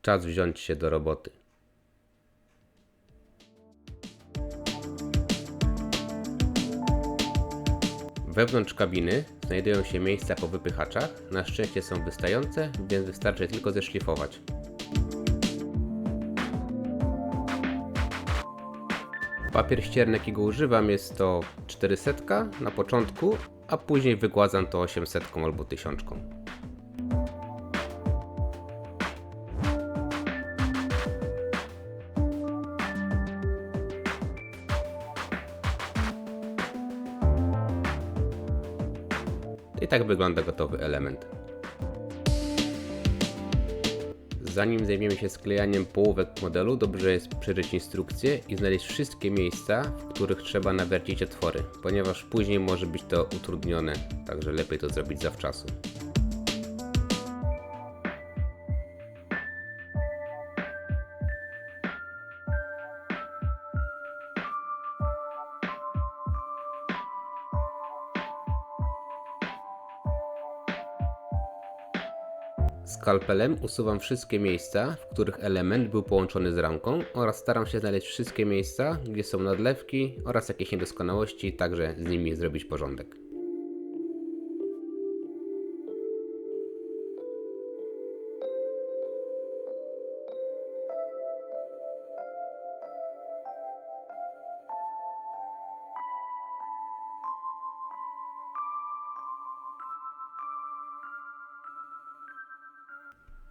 Czas wziąć się do roboty. Wewnątrz kabiny znajdują się miejsca po wypychaczach. Na szczęście są wystające, więc wystarczy tylko zeszlifować. Papier ścierny, jakiego używam, jest to 400 na początku, a później wygładzam to 800 albo 1000. I tak wygląda gotowy element. Zanim zajmiemy się sklejaniem połówek modelu, dobrze jest przeczytać instrukcję i znaleźć wszystkie miejsca, w których trzeba nawiercić otwory, ponieważ później może być to utrudnione, także lepiej to zrobić zawczasu. Skalpelem usuwam wszystkie miejsca, w których element był połączony z ramką, oraz staram się znaleźć wszystkie miejsca, gdzie są nadlewki oraz jakieś niedoskonałości, także z nimi zrobić porządek.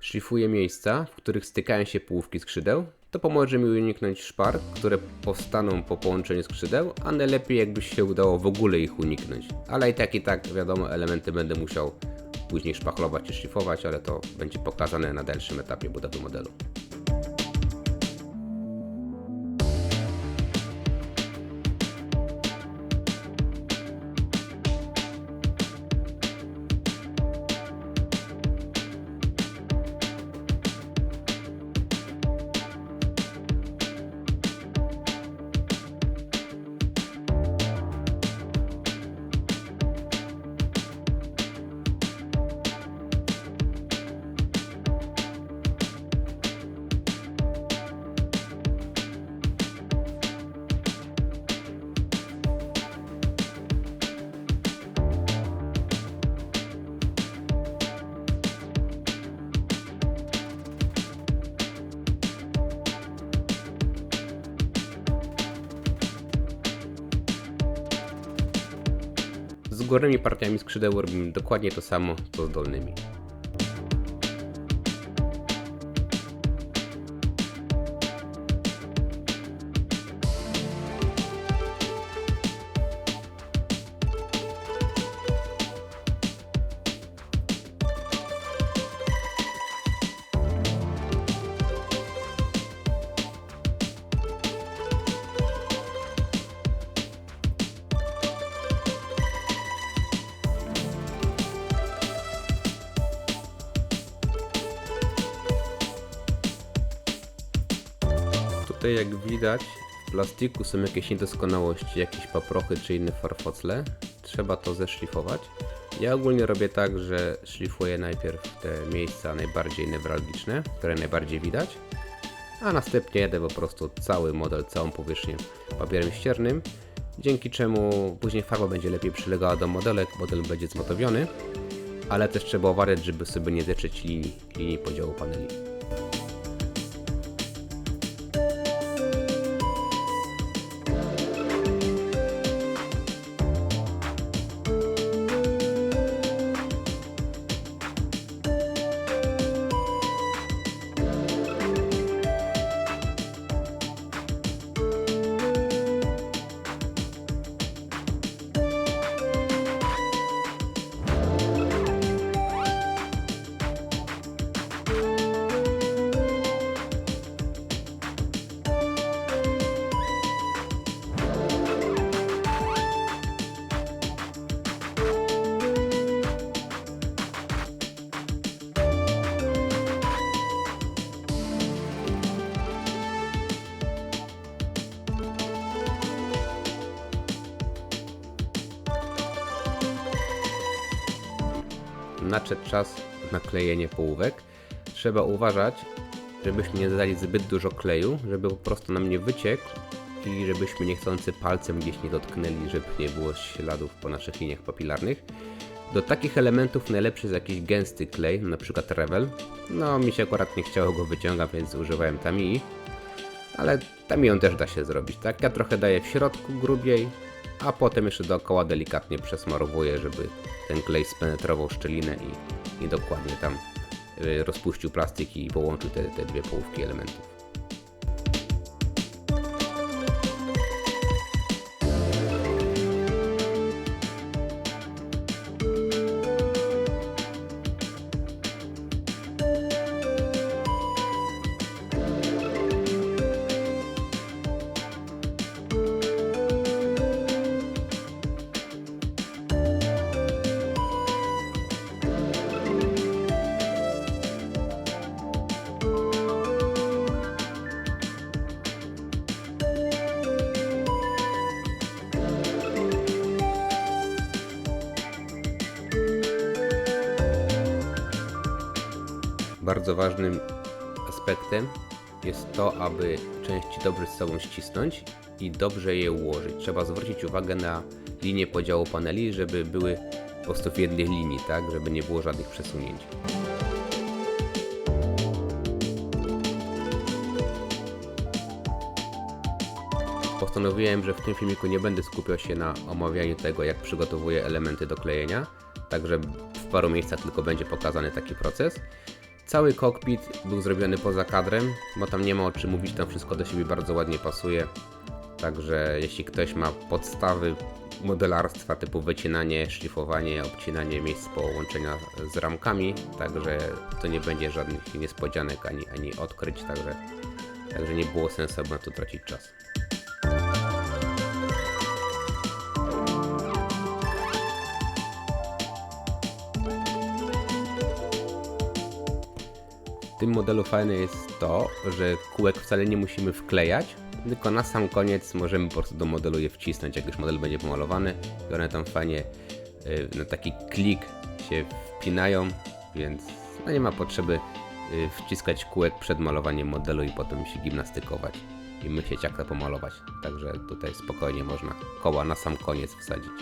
Szlifuję miejsca, w których stykają się połówki skrzydeł. To pomoże mi uniknąć szpar, które powstaną po połączeniu skrzydeł, a najlepiej jakby się udało w ogóle ich uniknąć. Ale i tak wiadomo, elementy będę musiał później szpachlować i szlifować, ale to będzie pokazane na dalszym etapie budowy modelu. Z górnymi partiami skrzydeł robimy dokładnie to samo co z dolnymi. Tutaj jak widać, w plastiku są jakieś niedoskonałości, jakieś paprochy czy inne farfocle. Trzeba to zeszlifować. Ja ogólnie robię tak, że szlifuję najpierw te miejsca najbardziej newralgiczne, które najbardziej widać, a następnie jedę po prostu cały model, całą powierzchnię papierem ściernym, dzięki czemu później farba będzie lepiej przylegała do modelek, model będzie zmatowiony, ale też trzeba uważać, żeby sobie nie zetrzeć linii podziału paneli. Nadszedł czas na klejenie połówek. Trzeba uważać, żebyśmy nie dodali zbyt dużo kleju, żeby po prostu nam nie wyciekł i żebyśmy niechcący palcem gdzieś nie dotknęli, żeby nie było śladów po naszych liniach papilarnych. Do takich elementów najlepszy jest jakiś gęsty klej, na przykład Revel. No mi się akurat nie chciało go wyciągać, więc używałem Tamii, ale Tamią też da się zrobić, tak? Ja trochę daję w środku grubiej, a potem jeszcze dookoła delikatnie przesmarowuję, żeby ten klej spenetrował szczelinę i dokładnie tam rozpuścił plastik i połączył te dwie połówki elementów. Bardzo ważnym aspektem jest to, aby części dobrze z sobą ścisnąć i dobrze je ułożyć. Trzeba zwrócić uwagę na linię podziału paneli, żeby były po prostu w jednej linii, tak, żeby nie było żadnych przesunięć. Postanowiłem, że w tym filmiku nie będę skupiał się na omawianiu tego, jak przygotowuję elementy do klejenia, także w paru miejscach tylko będzie pokazany taki proces. Cały kokpit był zrobiony poza kadrem, bo tam nie ma o czym mówić, tam wszystko do siebie bardzo ładnie pasuje. Także jeśli ktoś ma podstawy modelarstwa typu wycinanie, szlifowanie, obcinanie miejsc połączenia z ramkami, także to nie będzie żadnych niespodzianek ani odkryć, także nie było sensu, aby na to tracić czas. W tym modelu fajne jest to, że kółek wcale nie musimy wklejać, tylko na sam koniec możemy po prostu do modelu je wcisnąć, jak już model będzie pomalowany i one tam fajnie na taki klik się wpinają, więc no nie ma potrzeby wciskać kółek przed malowaniem modelu i potem się gimnastykować i myśleć, jak to pomalować. Także tutaj spokojnie można koła na sam koniec wsadzić.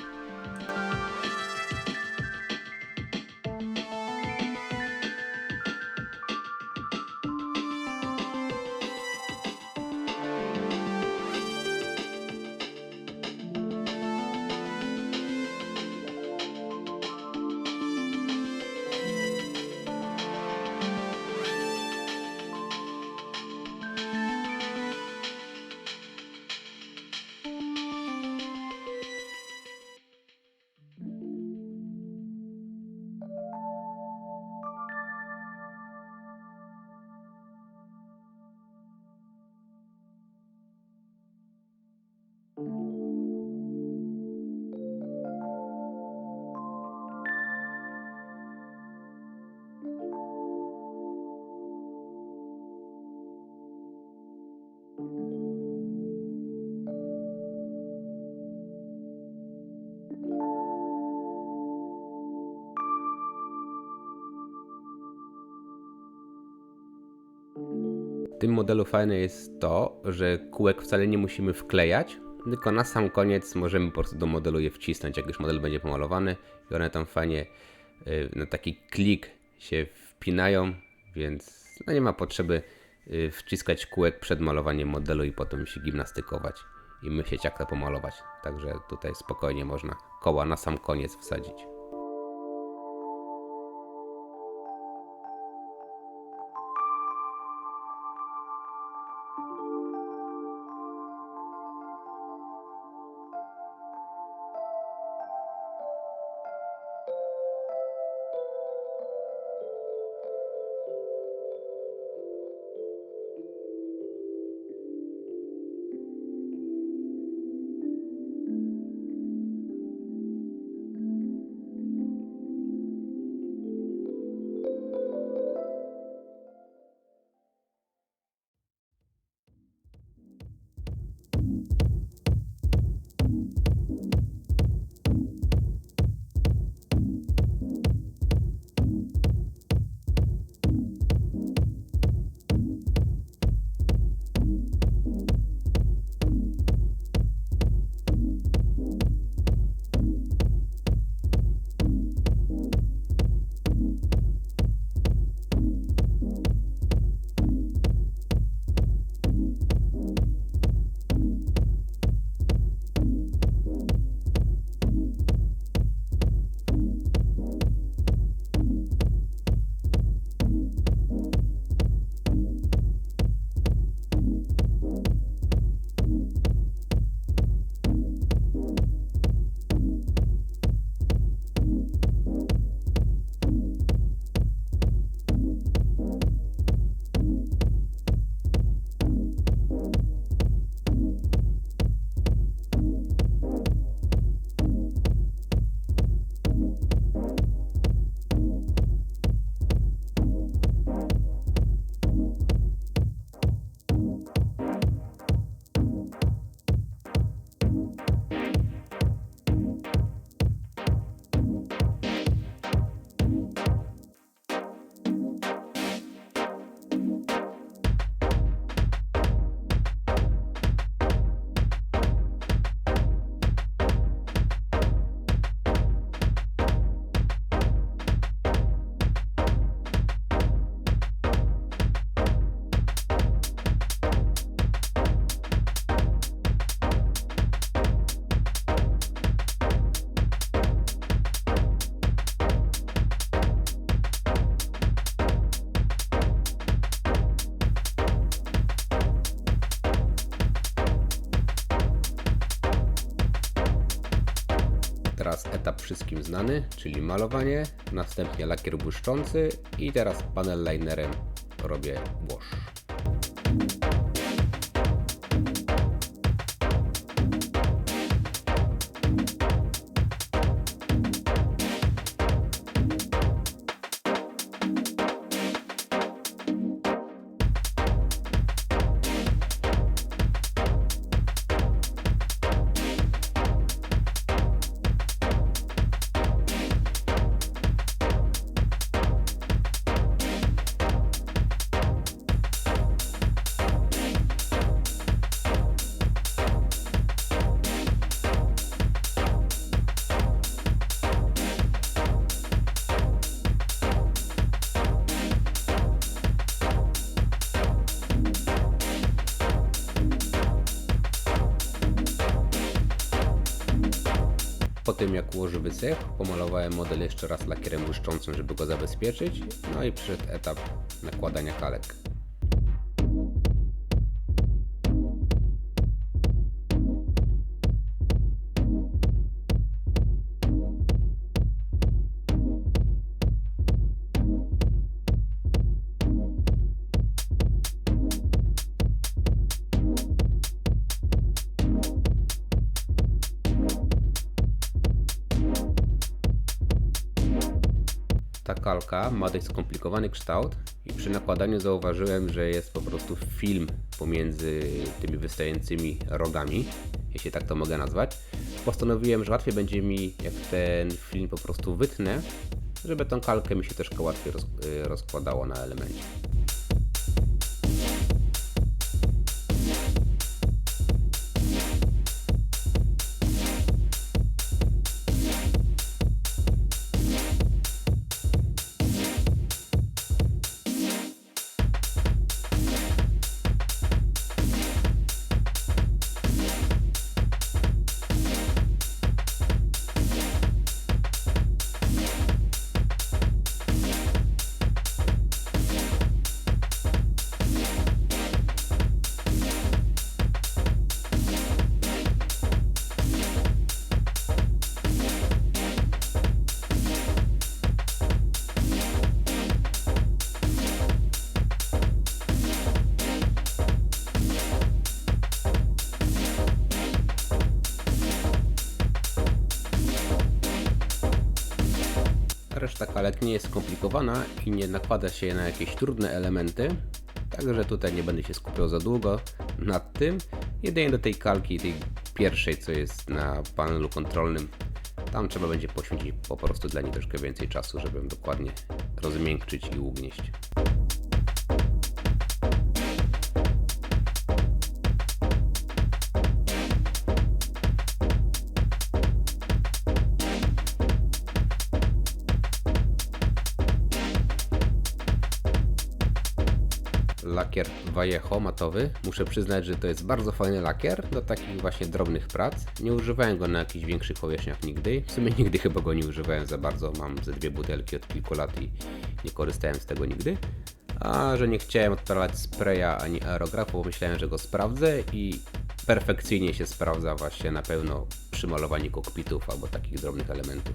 W tym modelu fajne jest to, że kółek wcale nie musimy wklejać, tylko na sam koniec możemy po prostu do modelu je wcisnąć, jak już model będzie pomalowany i one tam fajnie na taki klik się wpinają, więc no nie ma potrzeby wciskać kółek przed malowaniem modelu i potem się gimnastykować i myśleć, jak to pomalować. Także tutaj spokojnie można koła na sam koniec wsadzić. Teraz etap wszystkim znany, czyli malowanie, następnie lakier błyszczący i teraz panel linerem robię wash. Po tym jak łoż wysechł, pomalowałem model jeszcze raz lakierem błyszczącym, żeby go zabezpieczyć, no i przyszedł etap nakładania kalek. Ta kalka ma dość skomplikowany kształt i przy nakładaniu zauważyłem, że jest po prostu film pomiędzy tymi wystającymi rogami, jeśli tak to mogę nazwać. Postanowiłem, że łatwiej będzie mi, jak ten film po prostu wytnę, żeby tą kalkę mi się troszkę łatwiej rozkładało na elemencie. Reszta kalek nie jest skomplikowana i nie nakłada się na jakieś trudne elementy, także tutaj nie będę się skupiał za długo nad tym. Jedynie do tej kalki, tej pierwszej, co jest na panelu kontrolnym, tam trzeba będzie poświęcić po prostu dla niej troszkę więcej czasu, żeby ją dokładnie rozmiękczyć i ugnieść. Lakier Vallejo matowy. Muszę przyznać, że to jest bardzo fajny lakier do takich właśnie drobnych prac. Nie używałem go na jakichś większych powierzchniach nigdy. W sumie nigdy chyba go nie używałem za bardzo. Mam ze 2 butelki od kilku lat i nie korzystałem z tego nigdy. A że nie chciałem odpalać spraya ani aerografu, bo myślałem, że go sprawdzę i perfekcyjnie się sprawdza właśnie na pełno przy malowaniu kokpitów albo takich drobnych elementów.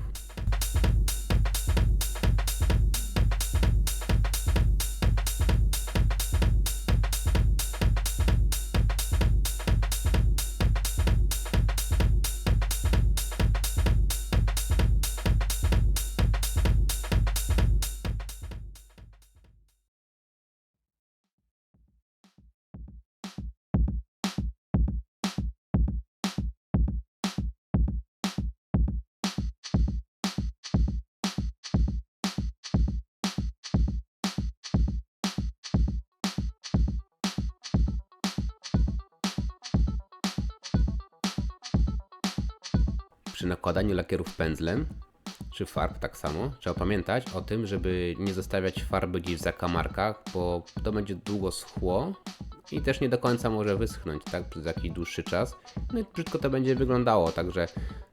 Przy nakładaniu lakierów pędzlem, czy farb tak samo, trzeba pamiętać o tym, żeby nie zostawiać farby gdzieś w zakamarkach, bo to będzie długo schło i też nie do końca może wyschnąć, tak, przez jakiś dłuższy czas. No i brzydko to będzie wyglądało, także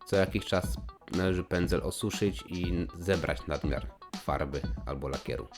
co jakiś czas należy pędzel osuszyć i zebrać nadmiar farby albo lakieru.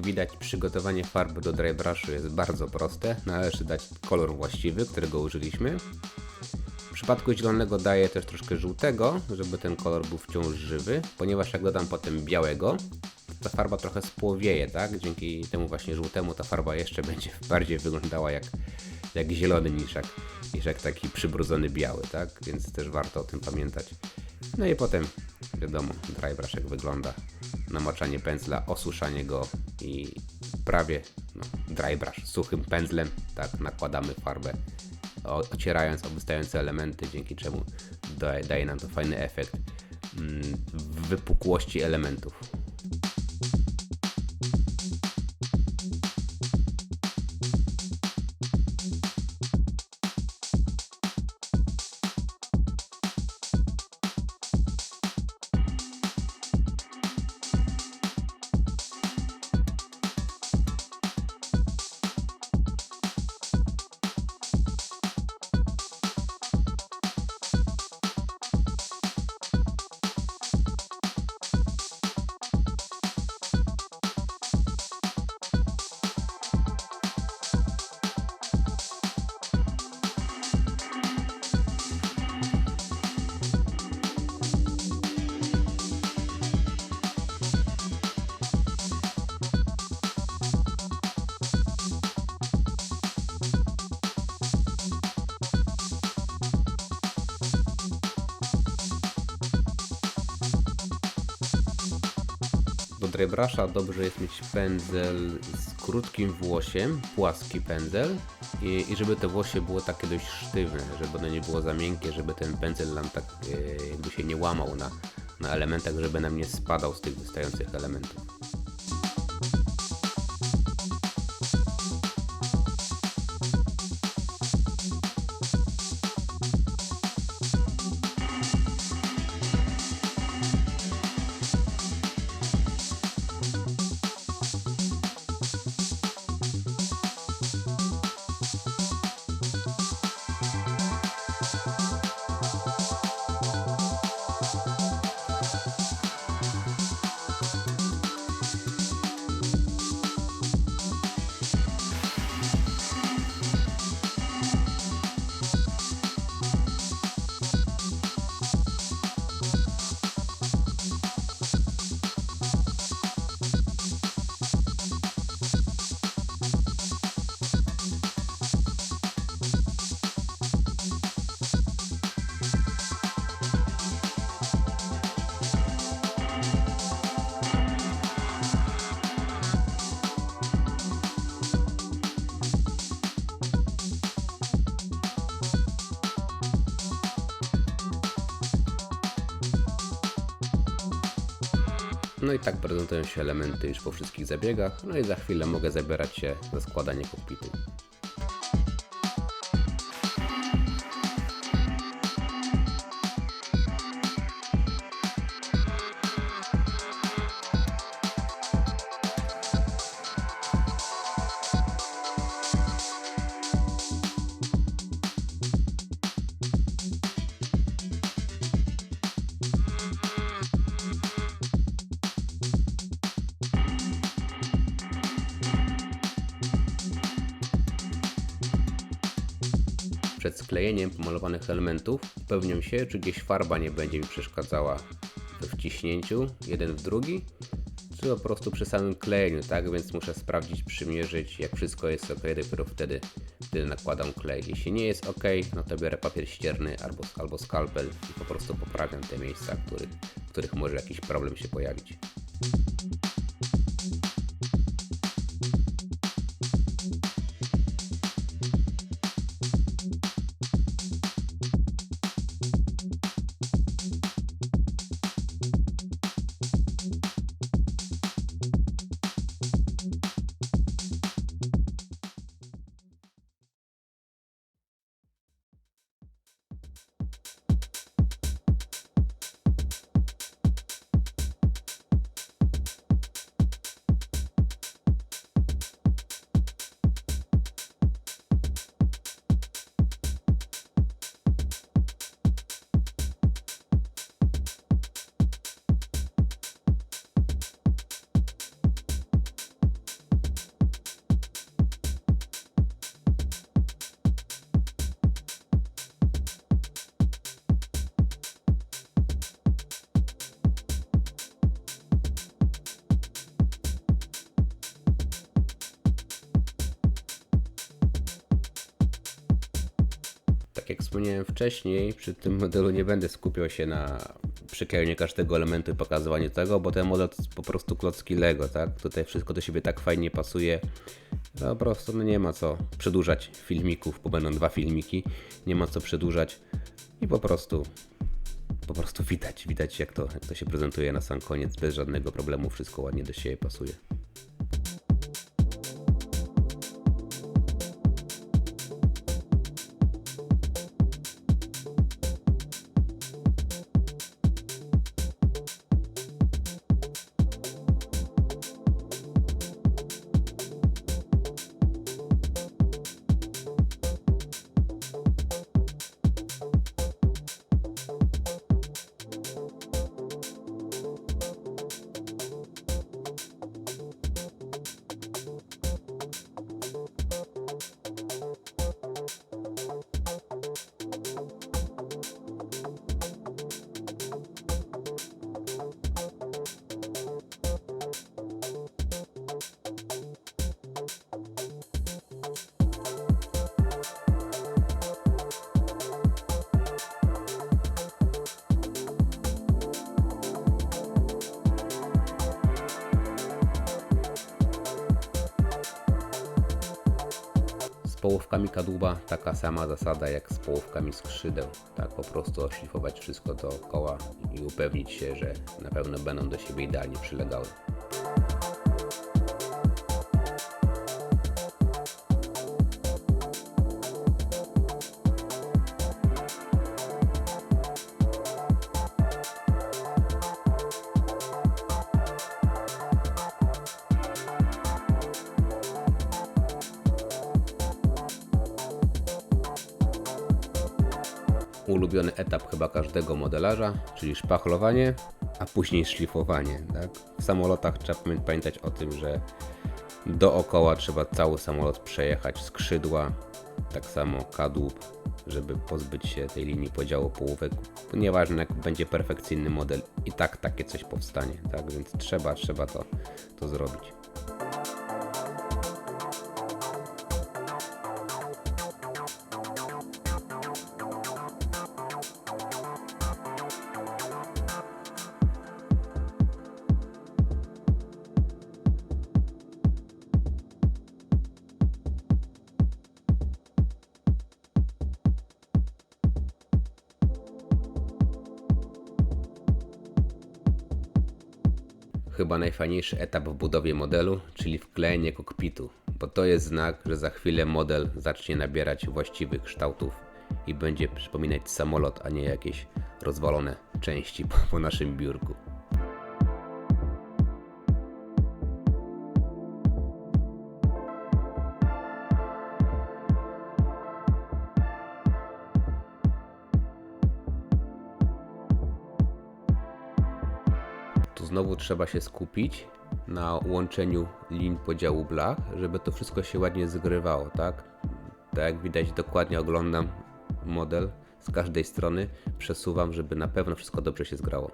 widać, przygotowanie farby do dry brushu jest bardzo proste. Należy dać kolor właściwy, którego użyliśmy. W przypadku zielonego daję też troszkę żółtego, żeby ten kolor był wciąż żywy, ponieważ jak dodam potem białego, ta farba trochę spłowieje, tak? Dzięki temu właśnie żółtemu ta farba jeszcze będzie bardziej wyglądała jak zielony niż jak taki przybrudzony biały, tak? Więc też warto o tym pamiętać. No i potem wiadomo, dry brush jak wygląda. Namaczanie pędzla, osuszanie go i prawie dry brush suchym pędzlem, tak, nakładamy farbę, ocierając o wystające elementy, dzięki czemu daje nam to fajny efekt wypukłości elementów. Do dry brusha dobrze jest mieć pędzel z krótkim włosiem, płaski pędzel i żeby te włosie było takie dość sztywne, żeby ono nie było za miękkie, żeby ten pędzel nam tak jakby się nie łamał na elementach, żeby nam nie spadał z tych wystających elementów. No i tak prezentują się elementy już po wszystkich zabiegach, no i za chwilę mogę zabierać się za składanie kokpitu. Przed sklejeniem pomalowanych elementów upewniam się, czy gdzieś farba nie będzie mi przeszkadzała we wciśnięciu jeden w drugi, czy po prostu przy samym klejeniu, tak? Więc muszę sprawdzić, przymierzyć, jak wszystko jest ok, dopiero wtedy nakładam klej. Jeśli nie jest ok, no to biorę papier ścierny albo skalpel i po prostu poprawiam te miejsca, w których może jakiś problem się pojawić. Tak jak wspomniałem wcześniej, przy tym modelu nie będę skupiał się na przyklejeniu każdego elementu i pokazywaniu tego, bo ten model to jest po prostu klocki Lego, tak? Tutaj wszystko do siebie tak fajnie pasuje. Po prostu nie ma co przedłużać filmików, bo będą 2 filmiki, nie ma co przedłużać i po prostu widać jak to się prezentuje na sam koniec, bez żadnego problemu, wszystko ładnie do siebie pasuje. Z połówkami kadłuba taka sama zasada jak z połówkami skrzydeł. Tak po prostu oszlifować wszystko dookoła i upewnić się, że na pewno będą do siebie idealnie przylegały. Ulubiony etap chyba każdego modelarza, czyli szpachlowanie, a później szlifowanie. Tak? W samolotach trzeba pamiętać o tym, że dookoła trzeba cały samolot przejechać, skrzydła, tak samo kadłub, żeby pozbyć się tej linii podziału połówek. Nieważne jak będzie perfekcyjny model, i tak takie coś powstanie, tak? Więc trzeba to zrobić. Chyba najfajniejszy etap w budowie modelu, czyli wklejenie kokpitu, bo to jest znak, że za chwilę model zacznie nabierać właściwych kształtów i będzie przypominać samolot, a nie jakieś rozwalone części po naszym biurku. Tu znowu trzeba się skupić na łączeniu linii podziału blach, żeby to wszystko się ładnie zgrywało, tak? Tak jak widać, dokładnie oglądam model z każdej strony, przesuwam, żeby na pewno wszystko dobrze się zgrało.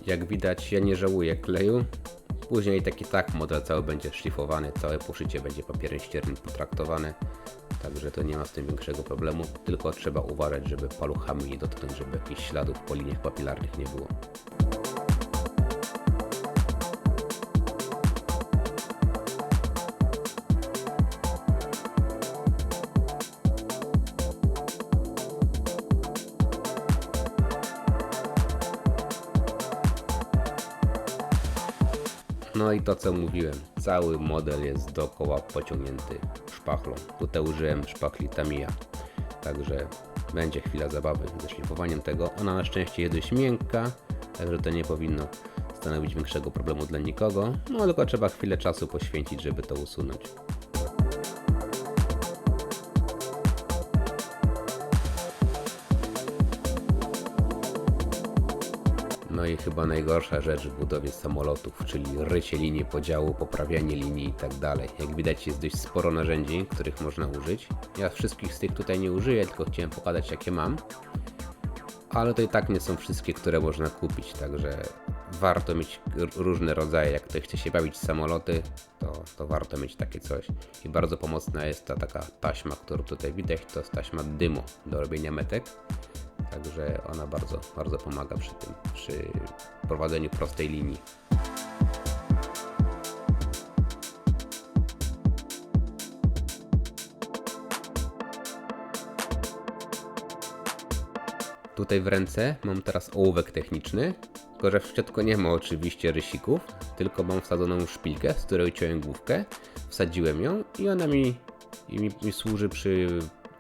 Jak widać, ja nie żałuję kleju. Później tak model cały będzie szlifowany, całe poszycie będzie papierem ściernym potraktowane. Także to nie ma z tym większego problemu, tylko trzeba uważać, żeby paluchami nie dotknąć, żeby jakichś śladów po liniach papilarnych nie było. No i to co mówiłem, cały model jest dookoła pociągnięty szpachlą. Tutaj użyłem szpachli Tamiya, także będzie chwila zabawy ze szlifowaniem tego. Ona na szczęście jest dość miękka, także to nie powinno stanowić większego problemu dla nikogo. No tylko trzeba chwilę czasu poświęcić, żeby to usunąć. No i chyba najgorsza rzecz w budowie samolotów, czyli rycie linii podziału, poprawianie linii i tak dalej. Jak widać jest dość sporo narzędzi, których można użyć. Ja wszystkich z tych tutaj nie użyję, tylko chciałem pokazać jakie mam. Ale to i tak nie są wszystkie, które można kupić, także warto mieć różne rodzaje. Jak ktoś chce się bawić w samoloty, to warto mieć takie coś. I bardzo pomocna jest ta taka taśma, którą tutaj widać, to jest taśma dymu do robienia metek. Także ona bardzo, bardzo pomaga przy prowadzeniu prostej linii. Tutaj w ręce mam teraz ołówek techniczny, tylko że w środku nie ma oczywiście rysików, tylko mam wsadzoną szpilkę, z której ciąłem główkę, wsadziłem ją i ona mi służy przy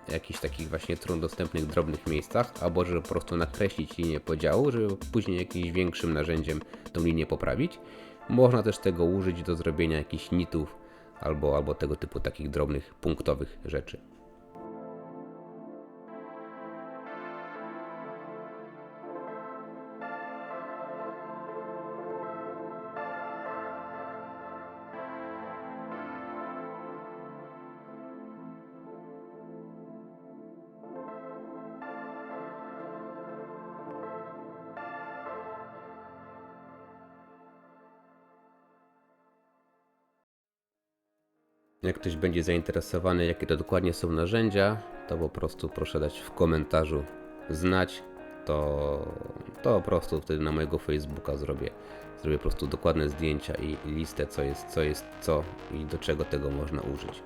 jakichś takich właśnie trudno dostępnych drobnych miejscach, albo żeby po prostu nakreślić linię podziału, żeby później jakimś większym narzędziem tą linię poprawić. Można też tego użyć do zrobienia jakichś nitów albo tego typu takich drobnych, punktowych rzeczy. Jak ktoś będzie zainteresowany, jakie to dokładnie są narzędzia, to po prostu proszę dać w komentarzu znać, to po prostu wtedy na mojego Facebooka zrobię po prostu dokładne zdjęcia i listę co jest co i do czego tego można użyć.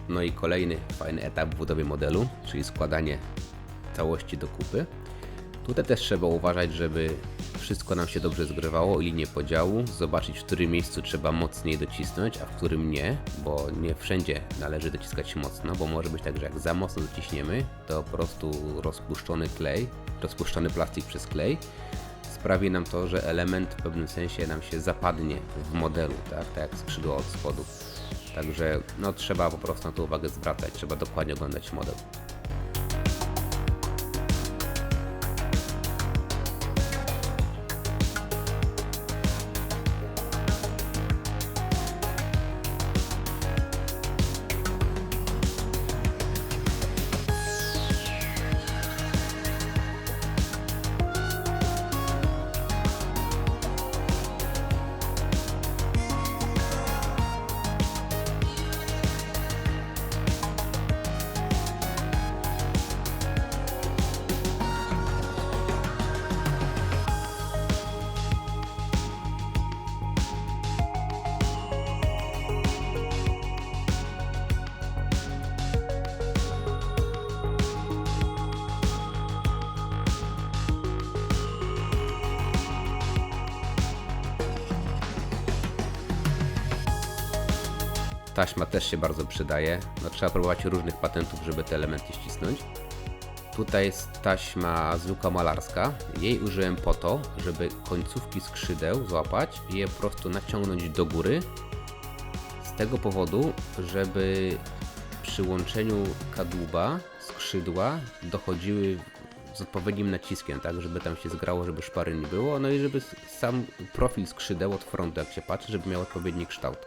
No i kolejny fajny etap w budowie modelu, czyli składanie całości do kupy. Tutaj też trzeba uważać, żeby wszystko nam się dobrze zgrywało i linię podziału, zobaczyć w którym miejscu trzeba mocniej docisnąć, a w którym nie, bo nie wszędzie należy dociskać mocno, bo może być tak, że jak za mocno dociśniemy, to po prostu rozpuszczony plastik przez klej sprawi nam to, że element w pewnym sensie nam się zapadnie w modelu, tak jak skrzydło od spodu. Także no, trzeba po prostu na to uwagę zwracać, trzeba dokładnie oglądać model. Taśma też się bardzo przydaje. No, trzeba próbować różnych patentów, żeby te elementy ścisnąć. Tutaj jest taśma zwykła malarska. Jej użyłem po to, żeby końcówki skrzydeł złapać i je po prostu naciągnąć do góry. Z tego powodu, żeby przy łączeniu kadłuba skrzydła dochodziły z odpowiednim naciskiem, tak, żeby tam się zgrało, żeby szpary nie było, no i żeby sam profil skrzydeł od frontu, jak się patrzy, żeby miał odpowiedni kształt.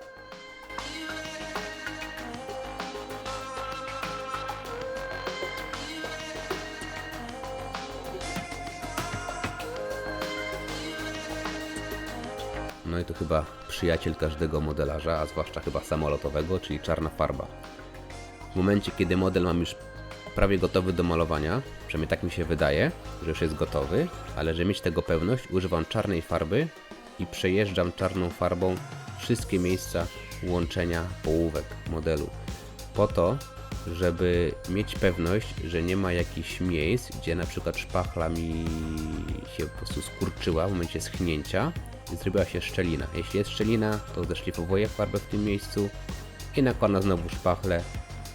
No i to chyba przyjaciel każdego modelarza, a zwłaszcza chyba samolotowego, czyli czarna farba. W momencie, kiedy model mam już prawie gotowy do malowania, przynajmniej tak mi się wydaje, że już jest gotowy, ale żeby mieć tego pewność, używam czarnej farby i przejeżdżam czarną farbą wszystkie miejsca łączenia połówek modelu. Po to, żeby mieć pewność, że nie ma jakichś miejsc, gdzie na przykład szpachla mi się po prostu skurczyła w momencie schnięcia i zrobiła się szczelina. Jeśli jest szczelina, to zeszlifowuję farbę w tym miejscu i nakładam znowu szpachlę,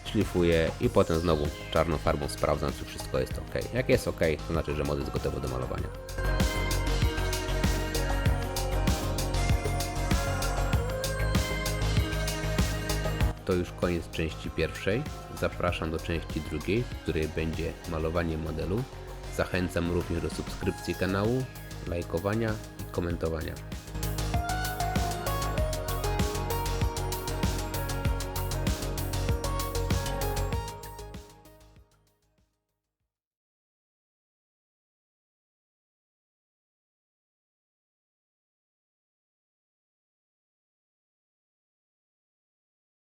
szlifuję i potem znowu czarną farbą sprawdzam, czy wszystko jest ok. Jak jest ok, to znaczy, że model jest gotowy do malowania. To już koniec części pierwszej. Zapraszam do części drugiej, w której będzie malowanie modelu. Zachęcam również do subskrypcji kanału, lajkowania i komentowania.